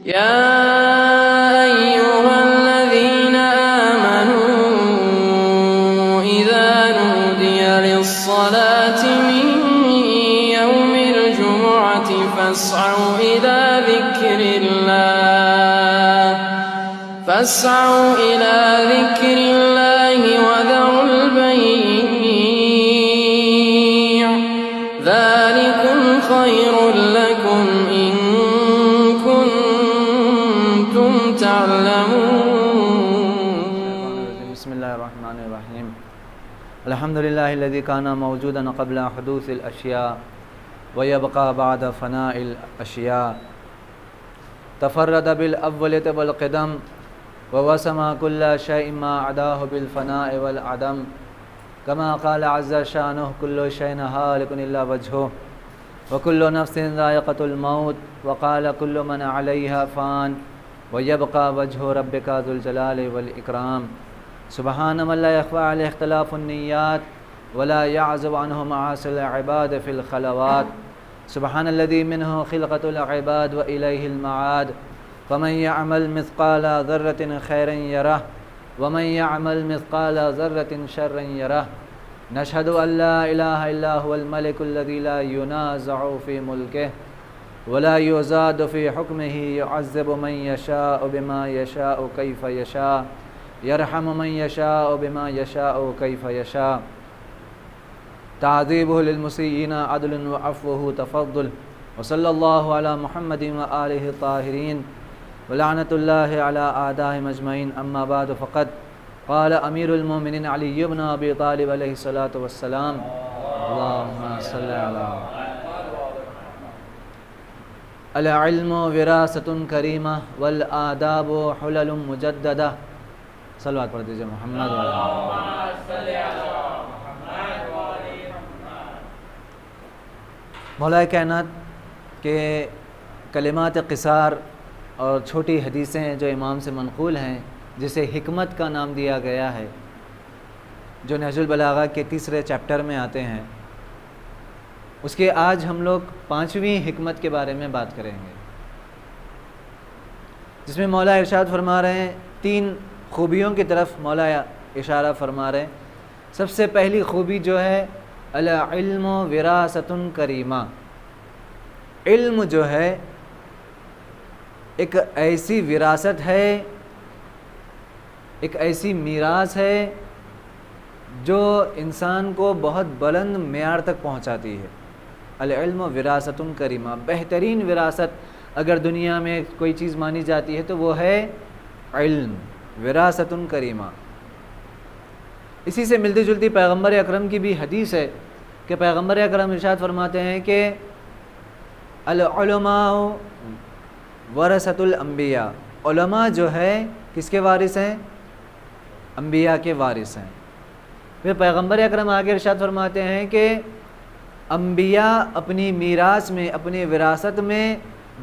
يا أيها الذين آمنوا إذا نودي للصلاة من يوم الجمعة فاسعوا إلى ذكر الله وذروا البيع ذلكم خير لكم إن كنتم تعلمون. بسم الله الرحمن الرحيم. الحمد لله الذي كان موجودا قبل حدوث الأشياء ويبقى بعد فناء الأشياء. تفرد بالأولية والقدم ووسم كل شيء ما عداه بالفناء والعدم. كما قال عز شانه كل شيء هالك إلا وجهه وكل نفس ذائقة الموت. وقال كل من عليها فان ويبقى وجه ربك ذو الجلال والإكرام. سبحان من لا يخفى عليه اختلاف النيات ولا يعزب عنه معاصي العباد في الخلوات. سبحان الذي منه خلقة العباد وإليه المعاد. فمن يعمل مثقال ذرة خيرا يره ومن يعمل مثقال ذرة شرا يره. نشهد أن لا إله إلا هو الملك الذي لا ينازع في ملكه ولا يزاد في حكمه. يعذب من يشاء بما يشاء كيف يشاء. يرحم من يشاء بما يشاء كيف يشاء. تعذيبه للمسيئين عدل وعفوه تفضل. وصلى الله على محمد وآله الطاهرين ولعنة الله على أعدائهم أجمعين. أما بعد فقد قال أمير المؤمنين علي بن أبي طالب عليه الصلاة والسلام اللهم صل على العلم وراثة كريمة والآداب حلل مجددة. صلوات پڑھ دیجئے محمد وعلى مولا کائنات کے کلمات قصار اور چھوٹی حدیثیں جو امام سے منقول ہیں جسے حکمت کا نام دیا گیا ہے، جو نہج البلاغہ کے تیسرے چیپٹر میں آتے ہیں، اس کے آج ہم لوگ 5ویں حکمت کے بارے میں بات کریں گے، جس میں مولا ارشاد فرما رہے ہیں 3 خوبیوں کی طرف مولا اشارہ فرما رہے ہیں۔ سب سے پہلی خوبی جو ہے العلم وراثۃ کریمہ۔ علم جو ہے ایک ایسی وراثت ہے، ایک ایسی میراث ہے جو انسان کو بہت بلند معیار تک پہنچاتی ہے۔ العلم وراثۃ کریمہ، بہترین وراثت اگر دنیا میں کوئی چیز مانی جاتی ہے تو وہ ہے علم، وراثۃ کریمہ۔ اسی سے ملتی جلتی پیغمبر اکرم کی بھی حدیث ہے کہ پیغمبر اکرم ارشاد فرماتے ہیں کہ العلماء ورثۃ الانبیاء، علماء جو ہے کس کے وارث ہیں؟ انبیاء کے وارث ہیں۔ پھر پیغمبر اکرم آگے ارشاد فرماتے ہیں کہ انبیاء اپنی میراث میں، اپنی وراثت میں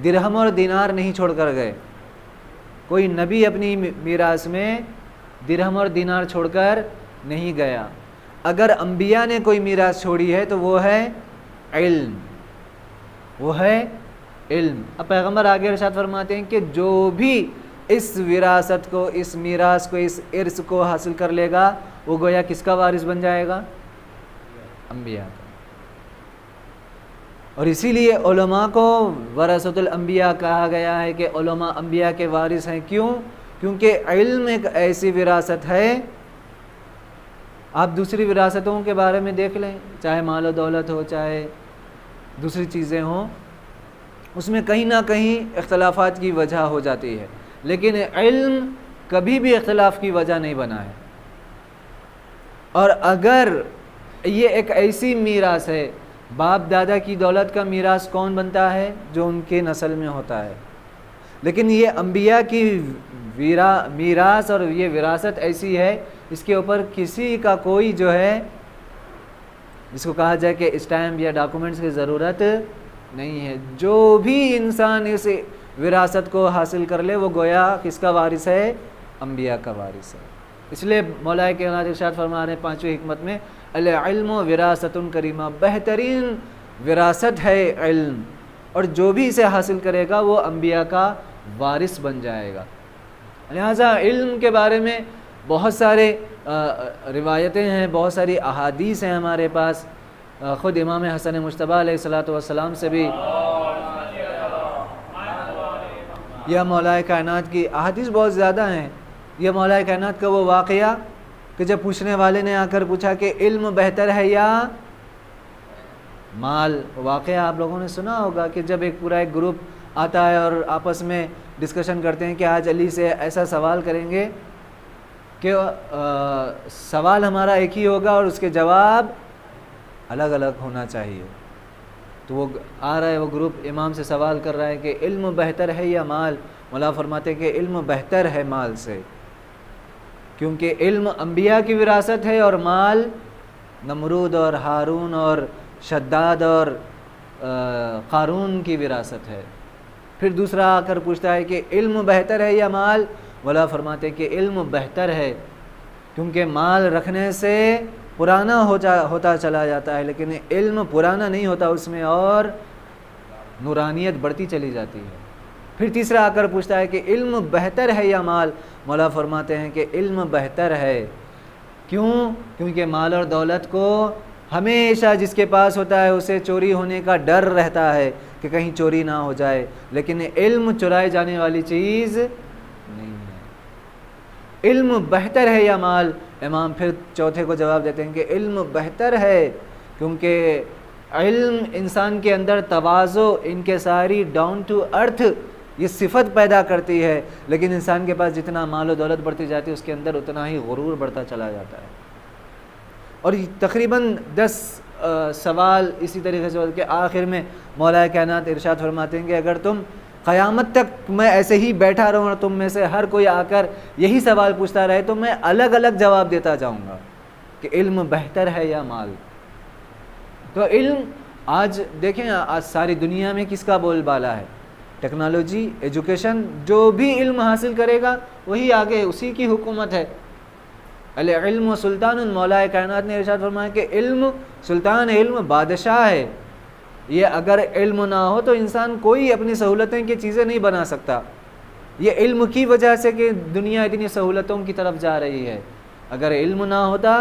درہم اور دینار نہیں چھوڑ کر گئے۔ کوئی نبی اپنی میراث میں درہم اور دینار چھوڑ کر نہیں گیا۔ اگر انبیاء نے کوئی میراث چھوڑی ہے تو وہ ہے علم، وہ ہے علم۔ اب پیغمبر آگے ارشاد فرماتے ہیں کہ جو بھی اس وراثت کو، اس میراث کو، اس ارث کو حاصل کر لے گا وہ گویا کس کا وارث بن جائے گا؟ انبیاء کا۔ اور اسی لیے علماء کو ورثۃ الانبیاء کہا گیا ہے کہ علماء انبیاء کے وارث ہیں۔ کیوں؟ کیونکہ علم ایک ایسی وراثت ہے، آپ دوسری وراثتوں کے بارے میں دیکھ لیں، چاہے مال و دولت ہو، چاہے دوسری چیزیں ہوں، اس میں کہیں نہ کہیں اختلافات کی وجہ ہو جاتی ہے، لیکن علم کبھی بھی اختلاف کی وجہ نہیں بنا ہے۔ اور اگر یہ ایک ایسی میراث ہے، باپ دادا کی دولت کا میراث کون بنتا ہے؟ جو ان کے نسل میں ہوتا ہے، لیکن یہ انبیاء کی میراث اور یہ وراثت ایسی ہے اس کے اوپر کسی کا کوئی جو ہے جس کو کہا جائے کہ اسٹیمپ یا ڈاکومنٹس کی ضرورت نہیں ہے۔ جو بھی انسان اس وراثت کو حاصل کر لے وہ گویا کس کا وارث ہے؟ انبیاء کا وارث ہے۔ اس لیے مولا کائنات ارشاد فرما رہے ہیں 5ویں حکمت میں العلم وراثۃ کریمہ، بہترین وراثت ہے علم، اور جو بھی اسے حاصل کرے گا وہ انبیاء کا وارث بن جائے گا۔ لہٰذا علم کے بارے میں بہت سارے روایتیں ہیں، بہت ساری احادیث ہیں ہمارے پاس۔ خود امام حسن مجتبیٰ علیہ الصلاۃ والسلام سے بھی یا مولا کائنات کی احادیث بہت زیادہ ہیں۔ یہ مولا کائنات کا وہ واقعہ کہ جب پوچھنے والے نے آ کر پوچھا کہ علم بہتر ہے یا مال، واقعہ آپ لوگوں نے سنا ہوگا کہ جب پورا ایک گروپ آتا ہے اور آپس میں ڈسکشن کرتے ہیں کہ آج علی سے ایسا سوال کریں گے کہ سوال ہمارا ایک ہی ہوگا اور اس کے جواب الگ الگ ہونا چاہیے۔ تو وہ آ رہا ہے، وہ گروپ امام سے سوال کر رہا ہے کہ علم بہتر ہے یا مال؟ مولا فرماتے ہیں کہ علم بہتر ہے مال سے، کیونکہ علم انبیاء کی وراثت ہے اور مال نمرود اور ہارون اور شداد اور قارون کی وراثت ہے۔ پھر دوسرا آ کر پوچھتا ہے کہ علم بہتر ہے یا مال؟ مولا فرماتے ہیں کہ علم بہتر ہے، کیونکہ مال رکھنے سے پرانا ہوتا چلا جاتا ہے، لیکن علم پرانا نہیں ہوتا اس میں، اور نورانیت بڑھتی چلی جاتی ہے۔ پھر تیسرا آ کر پوچھتا ہے کہ علم بہتر ہے یا مال؟ مولا فرماتے ہیں کہ علم بہتر ہے۔ کیوں؟ کیونکہ مال اور دولت کو ہمیشہ جس کے پاس ہوتا ہے اسے چوری ہونے کا ڈر رہتا ہے کہ کہیں چوری نہ ہو جائے، لیکن علم چرائے جانے والی چیز نہیں ہے۔ علم بہتر ہے یا مال؟ امام پھر چوتھے کو جواب دیتے ہیں کہ علم بہتر ہے، کیونکہ علم انسان کے اندر تواضع، انکساری، ڈاؤن ٹو ارتھ یہ صفت پیدا کرتی ہے، لیکن انسان کے پاس جتنا مال و دولت بڑھتی جاتی ہے اس کے اندر اتنا ہی غرور بڑھتا چلا جاتا ہے۔ اور تقریباً 10 سوال اسی طریقے سے کہ آخر میں مولا کائنات ارشاد فرماتے ہیں کہ اگر تم قیامت تک میں ایسے ہی بیٹھا رہوں اور تم میں سے ہر کوئی آ کر یہی سوال پوچھتا رہے تو میں الگ الگ جواب دیتا جاؤں گا کہ علم بہتر ہے یا مال۔ تو علم آج دیکھیں، آج ساری دنیا میں کس کا بول بالا ہے؟ ٹیکنالوجی، ایجوکیشن، جو بھی علم حاصل کرے گا وہی آگے، اسی کی حکومت ہے۔ العلم سلطان، مولا کائنات نے ارشاد فرمایا کہ علم سلطان، علم بادشاہ ہے۔ یہ اگر علم نہ ہو تو انسان کوئی اپنی سہولتیں کی چیزیں نہیں بنا سکتا۔ یہ علم کی وجہ سے کہ دنیا اتنی سہولتوں کی طرف جا رہی ہے۔ اگر علم نہ ہوتا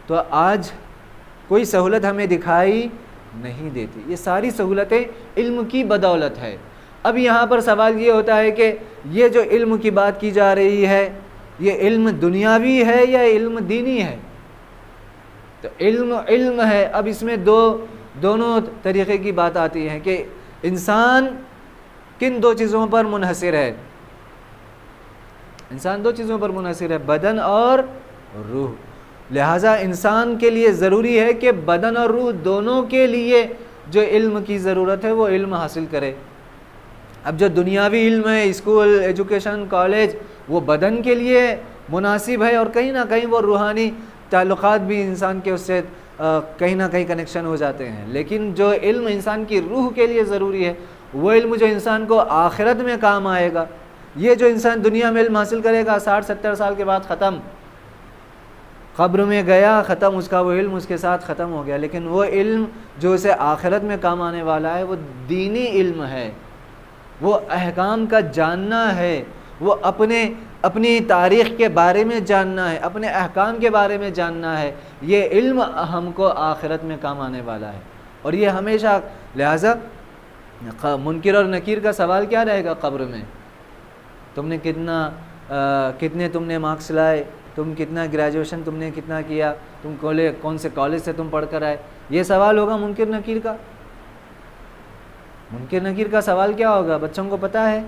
تو آج کوئی سہولت ہمیں دکھائی نہیں دیتی۔ یہ ساری سہولتیں علم کی بدولت ہے۔ اب یہاں پر سوال یہ ہوتا ہے کہ یہ جو علم کی بات کی جا رہی ہے یہ علم دنیاوی ہے یا علم دینی ہے؟ تو علم ہے۔ اب اس میں دونوں طریقے کی بات آتی ہے کہ انسان کن 2 چیزوں پر منحصر ہے؟ انسان 2 چیزوں پر منحصر ہے، بدن اور روح۔ لہٰذا انسان کے لیے ضروری ہے کہ بدن اور روح دونوں کے لیے جو علم کی ضرورت ہے وہ علم حاصل کرے۔ اب جو دنیاوی علم ہے، اسکول، ایجوکیشن، کالج، وہ بدن کے لیے مناسب ہے، اور کہیں نہ کہیں وہ روحانی تعلقات بھی انسان کے اس سے کہیں نہ کہیں کنیکشن ہو جاتے ہیں۔ لیکن جو علم انسان کی روح کے لیے ضروری ہے وہ علم جو انسان کو آخرت میں کام آئے گا، یہ جو انسان دنیا میں علم حاصل کرے گا 60-70 سال کے بعد ختم، قبر میں گیا ختم، اس کا وہ علم اس کے ساتھ ختم ہو گیا۔ لیکن وہ علم جو اسے آخرت میں کام آنے والا ہے وہ دینی علم ہے، وہ احکام کا جاننا ہے، وہ اپنی تاریخ کے بارے میں جاننا ہے، اپنے احکام کے بارے میں جاننا ہے۔ یہ علم ہم کو آخرت میں کام آنے والا ہے، اور یہ ہمیشہ، لہٰذا منکر اور نکیر کا سوال کیا رہے گا قبر میں؟ تم نے کتنے تم نے مارکس لائے، تم کتنا گریجویشن تم نے کتنا کیا، تم کون سے کالج سے تم پڑھ کر آئے؟ یہ سوال ہوگا منکر نکیر کا۔ منکر نکیر کا سوال کیا ہوگا؟ بچوں کو پتہ ہے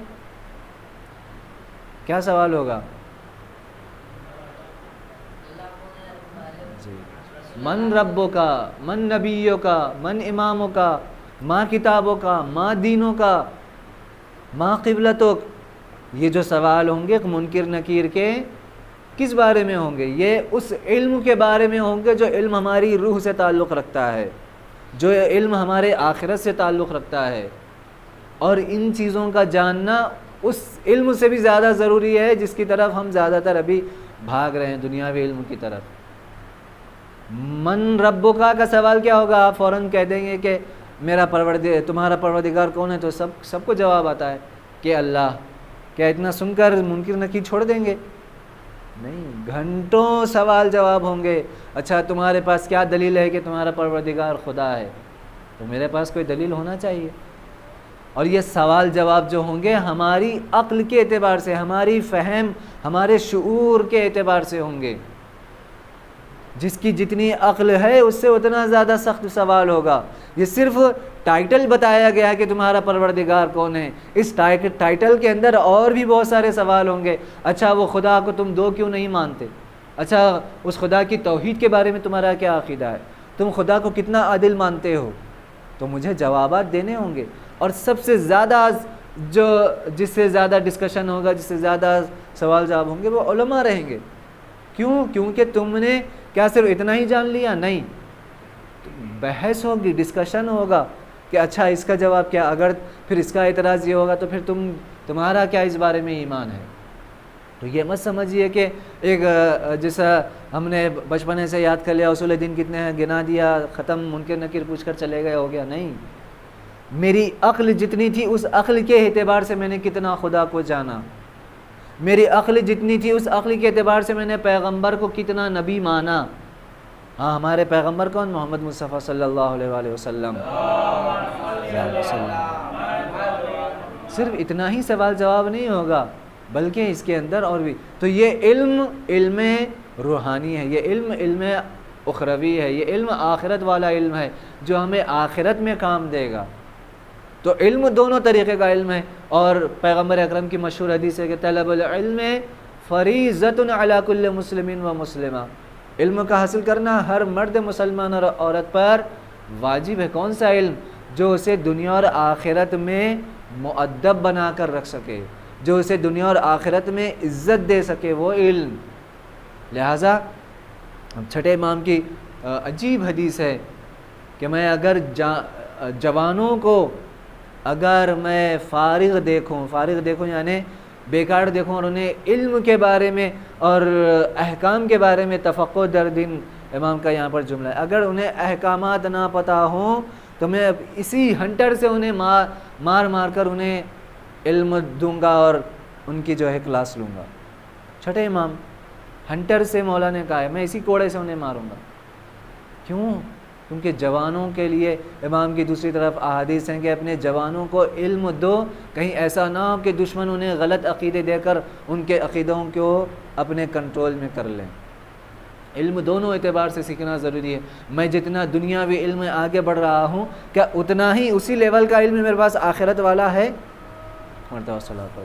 کیا سوال ہوگا؟ جی، من ربوں کا، من نبیوں کا، من اماموں کا، ماں کتابوں کا، ماں دینوں کا، ماں قبلتوں۔ یہ جو سوال ہوں گے منکر نکیر کے کس بارے میں ہوں گے؟ یہ اس علم کے بارے میں ہوں گے جو علم ہماری روح سے تعلق رکھتا ہے، جو علم ہمارے آخرت سے تعلق رکھتا ہے۔ اور ان چیزوں کا جاننا اس علم سے بھی زیادہ ضروری ہے جس کی طرف ہم زیادہ تر ابھی بھاگ رہے ہیں، دنیاوی علم کی طرف۔ من ربک کا سوال کیا ہوگا؟ آپ فوراً کہہ دیں گے کہ تمہارا پروردگار کون ہے؟ تو سب کو جواب آتا ہے کہ اللہ۔ کیا اتنا سن کر منکر نکیر چھوڑ دیں گے؟ نہیں، گھنٹوں سوال جواب ہوں گے. اچھا تمہارے پاس کیا دلیل ہے کہ تمہارا پروردگار خدا ہے؟ تو میرے پاس کوئی دلیل ہونا چاہیے. اور یہ سوال جواب جو ہوں گے ہماری عقل کے اعتبار سے، ہماری فہم، ہمارے شعور کے اعتبار سے ہوں گے. جس کی جتنی عقل ہے اس سے اتنا زیادہ سخت سوال ہوگا. یہ صرف ٹائٹل بتایا گیا کہ تمہارا پروردگار کون ہے. اس ٹائٹل کے اندر اور بھی بہت سارے سوال ہوں گے. اچھا وہ خدا کو تم دو کیوں نہیں مانتے؟ اچھا اس خدا کی توحید کے بارے میں تمہارا کیا عقیدہ ہے؟ تم خدا کو کتنا عادل مانتے ہو؟ تو مجھے جوابات دینے ہوں گے. اور سب سے زیادہ جس سے زیادہ ڈسکشن ہوگا، جس سے زیادہ سوال جواب ہوں گے وہ علماء رہیں گے. کیوں؟ کیونکہ تم نے کیا صرف اتنا ہی جان لیا؟ نہیں، بحث ہوگی، ڈسکشن ہوگا کہ اچھا اس کا جواب کیا، اگر پھر اس کا اعتراض یہ ہوگا تو پھر تمہارا کیا اس بارے میں ایمان ہے. تو یہ مت سمجھیے کہ ایک جیسا ہم نے بچپنے سے یاد کر لیا، اصول دین کتنے ہیں گنا دیا، ختم، منکر نکیر پوچھ کر چلے گئے، ہو گیا. نہیں، میری عقل جتنی تھی اس عقل کے اعتبار سے میں نے کتنا خدا کو جانا. میری عقل جتنی تھی اس عقل کے اعتبار سے میں نے پیغمبر کو کتنا نبی مانا. ہاں، ہمارے پیغمبر کون؟ محمد مصطفیٰ صلی اللہ علیہ وآلہ وسلم. صرف اتنا ہی سوال جواب نہیں ہوگا بلکہ اس کے اندر اور بھی. تو یہ علم روحانی ہے، یہ علم اخروی ہے، یہ علم آخرت والا علم ہے جو ہمیں آخرت میں کام دے گا. تو علم دونوں طریقے کا علم ہے. اور پیغمبر اکرم کی مشہور حدیث ہے کہ طلب العلم فریضۃ علی کل مسلم و مسلمہ. علم کا حاصل کرنا ہر مرد مسلمان اور عورت پر واجب ہے. کون سا علم؟ جو اسے دنیا اور آخرت میں مؤدب بنا کر رکھ سکے، جو اسے دنیا اور آخرت میں عزت دے سکے، وہ علم. لہٰذا چھٹے امام کی عجیب حدیث ہے کہ میں اگر جوانوں کو اگر میں فارغ دیکھوں یعنی بیکار دیکھوں اور انہیں علم کے بارے میں اور احکام کے بارے میں تفقہ در دین، امام کا یہاں پر جملہ ہے، اگر انہیں احکامات نہ پتہ ہوں تو میں اسی ہنٹر سے انہیں مار کر انہیں علم دوں گا اور ان کی جو ہے کلاس لوں گا. چھٹے امام ہنٹر سے مولا نے کہا ہے میں اسی کوڑے سے انہیں ماروں گا. کیوں؟ کیونکہ جوانوں کے لیے امام کی دوسری طرف احادیث ہیں کہ اپنے جوانوں کو علم دو، کہیں ایسا نہ ہو کہ دشمن انہیں غلط عقیدے دے کر ان کے عقیدوں کو اپنے کنٹرول میں کر لیں. علم دونوں اعتبار سے سیکھنا ضروری ہے. میں جتنا دنیاوی علم میں آگے بڑھ رہا ہوں کیا اتنا ہی اسی لیول کا علم میرے پاس آخرت والا ہے؟ مرتبہ صلاۃ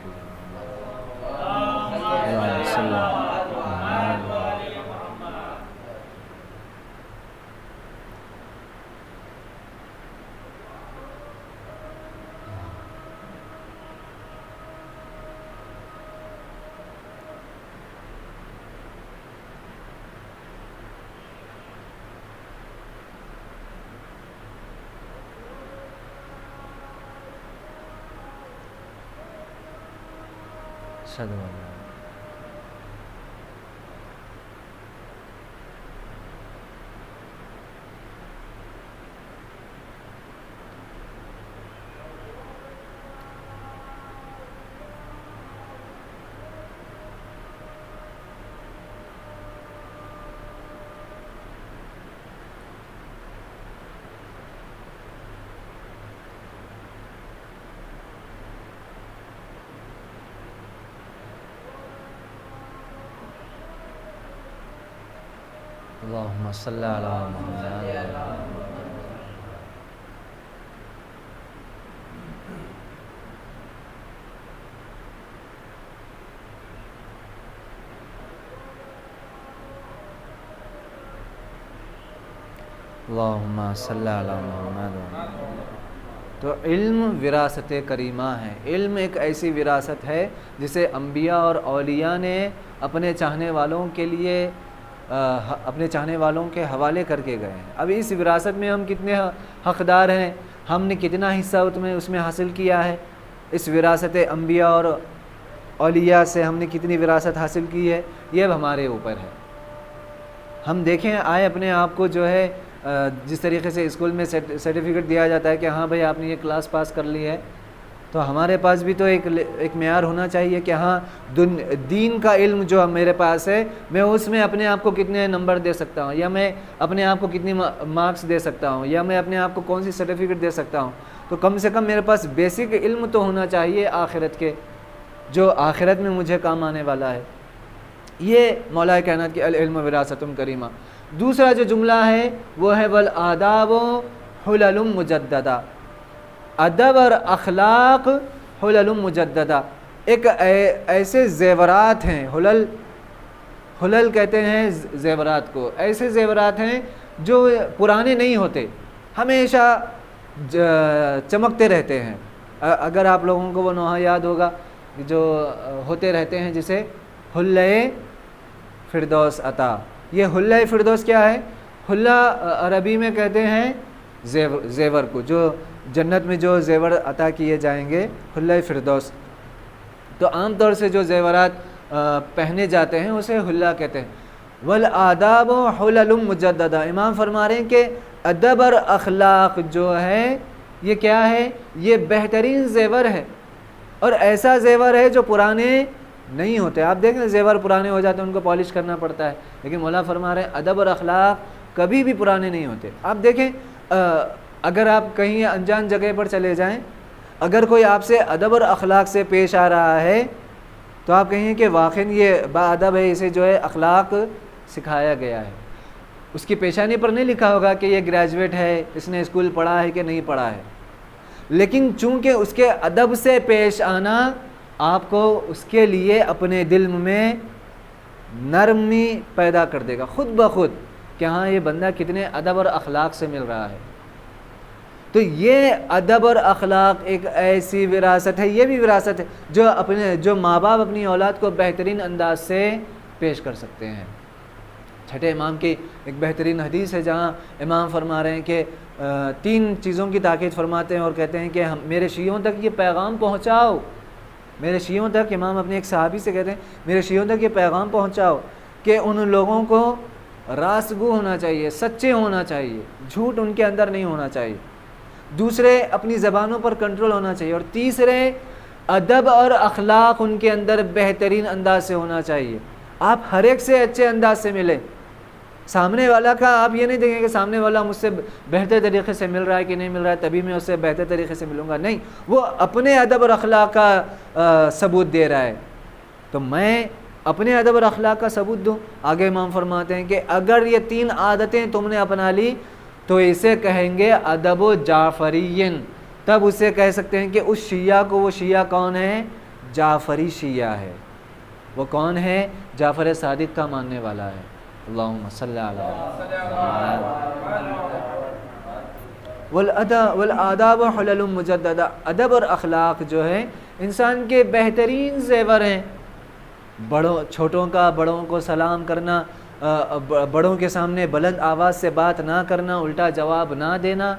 اللہم صلی علی محمد. اللہم صلی علی محمد. تو علم وراثت کریمہ ہے. علم ایک ایسی وراثت ہے جسے انبیاء اور اولیاء نے اپنے چاہنے والوں کے لیے اپنے چاہنے والوں کے حوالے کر کے گئے ہیں. اب اس وراثت میں ہم کتنے حقدار ہیں، ہم نے کتنا حصہ اس میں حاصل کیا ہے، اس وراثت انبیاء اور اولیاء سے ہم نے کتنی وراثت حاصل کی ہے، یہ اب ہمارے اوپر ہے. ہم دیکھیں آئے اپنے آپ کو جو ہے جس طریقے سے اسکول میں سرٹیفکیٹ دیا جاتا ہے کہ ہاں بھائی آپ نے یہ کلاس پاس کر لی ہے تو ہمارے پاس بھی تو ایک معیار ہونا چاہیے کہ ہاں دین کا علم جو میرے پاس ہے میں اس میں اپنے آپ کو کتنے نمبر دے سکتا ہوں، یا میں اپنے آپ کو کتنی مارکس دے سکتا ہوں، یا میں اپنے آپ کو کون سی سرٹیفکیٹ دے سکتا ہوں. تو کم سے کم میرے پاس بیسک علم تو ہونا چاہیے آخرت کے، جو آخرت میں مجھے کام آنے والا ہے. یہ مولا کائنات کی العلم وراثۃ کریمہ. دوسرا جو جملہ ہے وہ ہے والآداب حلل مجددہ، ادب اور اخلاق حلل مجددہ، ایک ایسے زیورات ہیں. حلل کہتے ہیں زیورات کو، ایسے زیورات ہیں جو پرانے نہیں ہوتے، ہمیشہ چمکتے رہتے ہیں. اگر آپ لوگوں کو وہ نوحہ یاد ہوگا جو ہوتے رہتے ہیں جسے حلۂ فردوس عطا. یہ حلۂ فردوس کیا ہے؟ حلہ عربی میں کہتے ہیں زیور کو، جو جنت میں جو زیور عطا کیے جائیں گے، حلۂ فردوس. تو عام طور سے جو زیورات پہنے جاتے ہیں اسے حلہ کہتے ہیں. والآداب حلل مجددہ، امام فرما رہے ہیں کہ ادب اور اخلاق جو ہے یہ کیا ہے؟ یہ بہترین زیور ہے، اور ایسا زیور ہے جو پرانے نہیں ہوتے. آپ دیکھیں زیور پرانے ہو جاتے ہیں، ان کو پالش کرنا پڑتا ہے، لیکن مولا فرما رہے ہیں ادب اور اخلاق کبھی بھی پرانے نہیں ہوتے. آپ دیکھیں اگر آپ کہیں انجان جگہ پر چلے جائیں، اگر کوئی آپ سے ادب اور اخلاق سے پیش آ رہا ہے تو آپ کہیں کہ واقعی یہ با ادب ہے، اسے جو ہے اخلاق سکھایا گیا ہے. اس کی پیشانی پر نہیں لکھا ہوگا کہ یہ گریجویٹ ہے، اس نے اسکول پڑھا ہے کہ نہیں پڑھا ہے، لیکن چونکہ اس کے ادب سے پیش آنا آپ کو اس کے لیے اپنے دل میں نرمی پیدا کر دے گا خود بخود کہ ہاں یہ بندہ کتنے ادب اور اخلاق سے مل رہا ہے. تو یہ ادب اور اخلاق ایک ایسی وراثت ہے، یہ بھی وراثت ہے جو ماں باپ اپنی اولاد کو بہترین انداز سے پیش کر سکتے ہیں. چھٹے امام کی ایک بہترین حدیث ہے جہاں امام فرما رہے ہیں کہ 3 چیزوں کی تاکید فرماتے ہیں اور کہتے ہیں کہ میرے شیعوں تک یہ پیغام پہنچاؤ. میرے شیعوں تک، امام اپنے ایک صحابی سے کہتے ہیں میرے شیعوں تک یہ پیغام پہنچاؤ کہ ان لوگوں کو راست گو ہونا چاہیے، سچے ہونا چاہیے، جھوٹ ان کے اندر نہیں ہونا چاہیے. دوسرے اپنی زبانوں پر کنٹرول ہونا چاہیے، اور تیسرے ادب اور اخلاق ان کے اندر بہترین انداز سے ہونا چاہیے. آپ ہر ایک سے اچھے انداز سے ملیں. سامنے والا کا آپ یہ نہیں دیکھیں کہ سامنے والا مجھ سے بہتر طریقے سے مل رہا ہے کہ نہیں مل رہا ہے تبھی میں اس سے بہتر طریقے سے ملوں گا. نہیں، وہ اپنے ادب اور اخلاق کا ثبوت دے رہا ہے تو میں اپنے ادب اور اخلاق کا ثبوت دوں. آگے امام فرماتے ہیں کہ اگر یہ 3 عادتیں تم نے اپنا لی تو اسے کہیں گے ادب و جعفرین. تب اسے کہہ سکتے ہیں کہ اس شیعہ کو، وہ شیعہ کون ہے؟ جعفری شیعہ ہے. وہ کون ہے؟ جعفر صادق کا ماننے والا ہے. اللہم صلی علی والآداب حلل مجددہ. ادب اور اخلاق جو ہے انسان کے بہترین زیور ہیں. چھوٹوں کا بڑوں کو سلام کرنا، بڑوں کے سامنے بلند آواز سے بات نہ کرنا، الٹا جواب نہ دینا،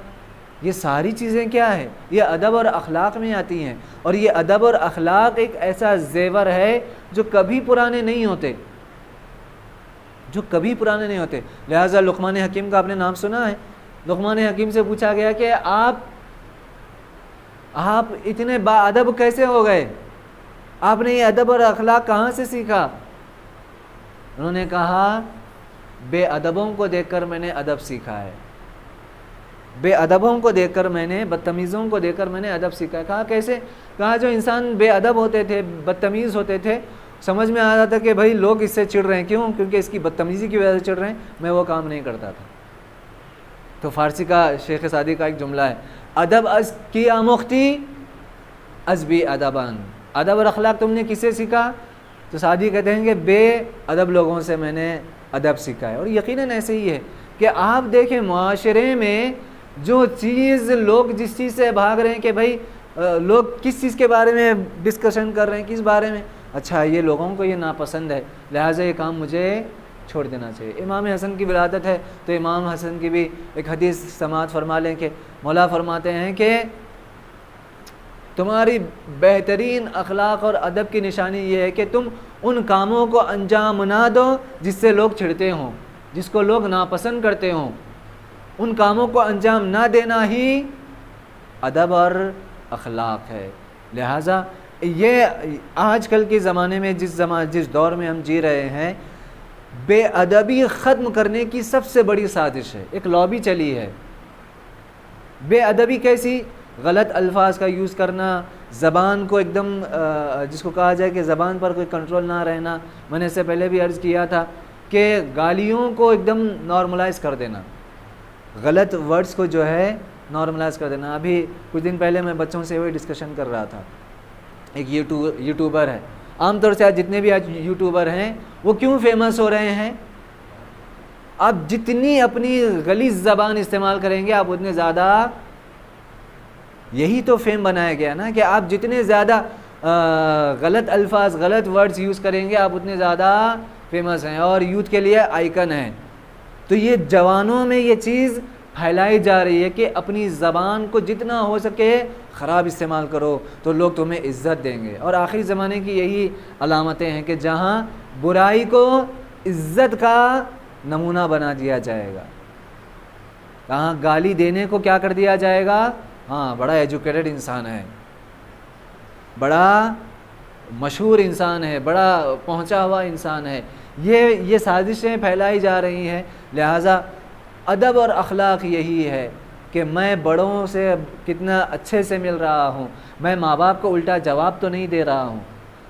یہ ساری چیزیں کیا ہے؟ یہ ادب اور اخلاق میں آتی ہیں. اور یہ ادب اور اخلاق ایک ایسا زیور ہے جو کبھی پرانے نہیں ہوتے، لہٰذا لقمان حکیم کا آپ نے نام سنا ہے. لقمان حکیم سے پوچھا گیا کہ آپ اتنے با ادب کیسے ہو گئے؟ آپ نے یہ ادب اور اخلاق کہاں سے سیکھا؟ انہوں نے کہا بے ادبوں کو دیکھ کر میں نے ادب سیکھا ہے. بے ادبوں کو دیکھ کر میں نے، بدتمیزوں کو دیکھ کر میں نے ادب سیکھا ہے. کہا کیسے؟ کہا جو انسان بے ادب ہوتے تھے، بدتمیز ہوتے تھے، سمجھ میں آ رہا تھا کہ بھائی لوگ اس سے چڑھ رہے ہیں، کیوں؟ کیونکہ اس کی بدتمیزی کی وجہ سے چڑھ رہے ہیں، میں وہ کام نہیں کرتا تھا. تو فارسی کا شیخ سعدی کا ایک جملہ ہے، ادب از کی آموختی از بی ادبان. ادب اور اخلاق تم نے کس سے سیکھا؟ تو سعدی کہتے ہیں کہ بے ادب لوگوں سے میں نے ادب سیکھا ہے. اور یقیناً ایسے ہی ہے کہ آپ دیکھیں معاشرے میں جو چیز لوگ جس چیز سے بھاگ رہے ہیں کہ بھائی لوگ کس چیز کے بارے میں ڈسکشن کر رہے ہیں، کس بارے میں، اچھا یہ لوگوں کو یہ ناپسند ہے لہٰذا یہ کام مجھے چھوڑ دینا چاہیے. امام حسن کی ولادت ہے تو امام حسن کی بھی ایک حدیث سماعت فرما لیں کہ مولا فرماتے ہیں کہ تمہاری بہترین اخلاق اور ادب کی نشانی یہ ہے کہ تم ان کاموں کو انجام نہ دو جس سے لوگ چھڑتے ہوں، جس کو لوگ ناپسند کرتے ہوں. ان کاموں کو انجام نہ دینا ہی ادب اور اخلاق ہے. لہٰذا یہ آج کل کے زمانے میں جس دور میں ہم جی رہے ہیں، بے ادبی ختم کرنے کی سب سے بڑی سازش ہے، ایک لابی چلی ہے۔ بے ادبی کیسی؟ غلط الفاظ کا یوز کرنا، زبان کو ایک دم جس کو کہا جائے کہ زبان پر کوئی کنٹرول نہ رہنا۔ میں نے اس سے پہلے بھی عرض کیا تھا کہ گالیوں کو ایک دم نارملائز کر دینا، غلط ورڈز کو جو ہے نارملائز کر دینا۔ ابھی کچھ دن پہلے میں بچوں سے وہی ڈسکشن کر رہا تھا، ایک یوٹیوبر ہے، عام طور سے آج جتنے بھی آج یوٹیوبر ہیں وہ کیوں فیمس ہو رہے ہیں؟ آپ جتنی اپنی غلیظ زبان استعمال کریں گے آپ اتنے زیادہ، یہی تو فیم بنایا گیا نا کہ آپ جتنے زیادہ غلط الفاظ غلط ورڈز یوز کریں گے آپ اتنے زیادہ فیمس ہیں اور یوتھ کے لیے آئیکن ہیں۔ تو یہ جوانوں میں یہ چیز پھیلائی جا رہی ہے کہ اپنی زبان کو جتنا ہو سکے خراب استعمال کرو تو لوگ تمہیں عزت دیں گے، اور آخری زمانے کی یہی علامتیں ہیں کہ جہاں برائی کو عزت کا نمونہ بنا دیا جائے گا، کہاں گالی دینے کو کیا کر دیا جائے گا؟ ہاں بڑا ایجوکیٹڈ انسان ہے، بڑا مشہور انسان ہے، بڑا پہنچا ہوا انسان ہے۔ یہ سازشیں پھیلائی جا رہی ہیں۔ لہٰذا ادب اور اخلاق یہی ہے کہ میں بڑوں سے کتنا اچھے سے مل رہا ہوں، میں ماں باپ کو الٹا جواب تو نہیں دے رہا ہوں،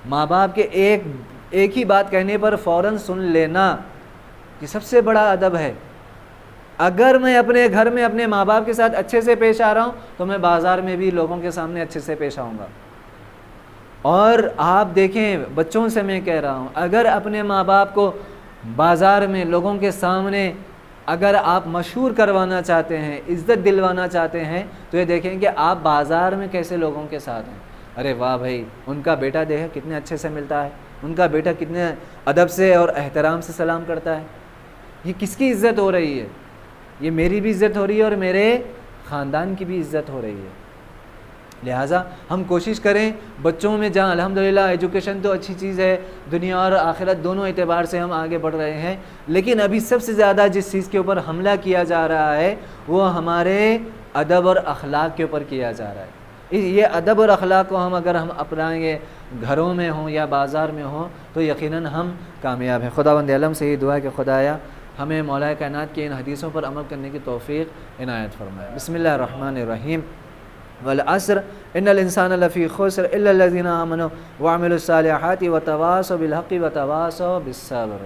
ماں باپ کے ایک ہی بات کہنے پر فوراً سن لینا یہ سب سے بڑا ادب ہے۔ اگر میں اپنے گھر میں اپنے ماں باپ کے ساتھ اچھے سے پیش آ رہا ہوں تو میں بازار میں بھی لوگوں کے سامنے اچھے سے پیش آؤں گا۔ اور آپ دیکھیں، بچوں سے میں کہہ رہا ہوں، اگر اپنے ماں باپ کو بازار میں لوگوں کے سامنے اگر آپ مشہور کروانا چاہتے ہیں، عزت دلوانا چاہتے ہیں، تو یہ دیکھیں کہ آپ بازار میں کیسے لوگوں کے ساتھ ہیں۔ ارے واہ بھائی، ان کا بیٹا دیکھیں کتنے اچھے سے ملتا ہے، ان کا بیٹا کتنے ادب سے اور احترام سے سلام کرتا ہے۔ یہ کس کی عزت ہو رہی ہے؟ یہ میری بھی عزت ہو رہی ہے اور میرے خاندان کی بھی عزت ہو رہی ہے۔ لہٰذا ہم کوشش کریں بچوں میں، جہاں الحمدللہ ایجوکیشن تو اچھی چیز ہے، دنیا اور آخرت دونوں اعتبار سے ہم آگے بڑھ رہے ہیں، لیکن ابھی سب سے زیادہ جس چیز کے اوپر حملہ کیا جا رہا ہے وہ ہمارے ادب اور اخلاق کے اوپر کیا جا رہا ہے۔ یہ ادب اور اخلاق کو اگر ہم اپنائیں گے، گھروں میں ہوں یا بازار میں ہوں، تو یقیناً ہم کامیاب ہیں۔ خداوند عالم سے یہ دعا ہے کہ خدایا ہمیں مولا کائنات کی ان حدیثوں پر عمل کرنے کی توفیق عنایت فرمائے۔ بسم اللہ الرحمن الرحیم۔ والعصر ان الانسان لفی خسر الا الذین آمنوا وعملوا الصالحات وتواصوا بالحق وتواصوا بالصبر۔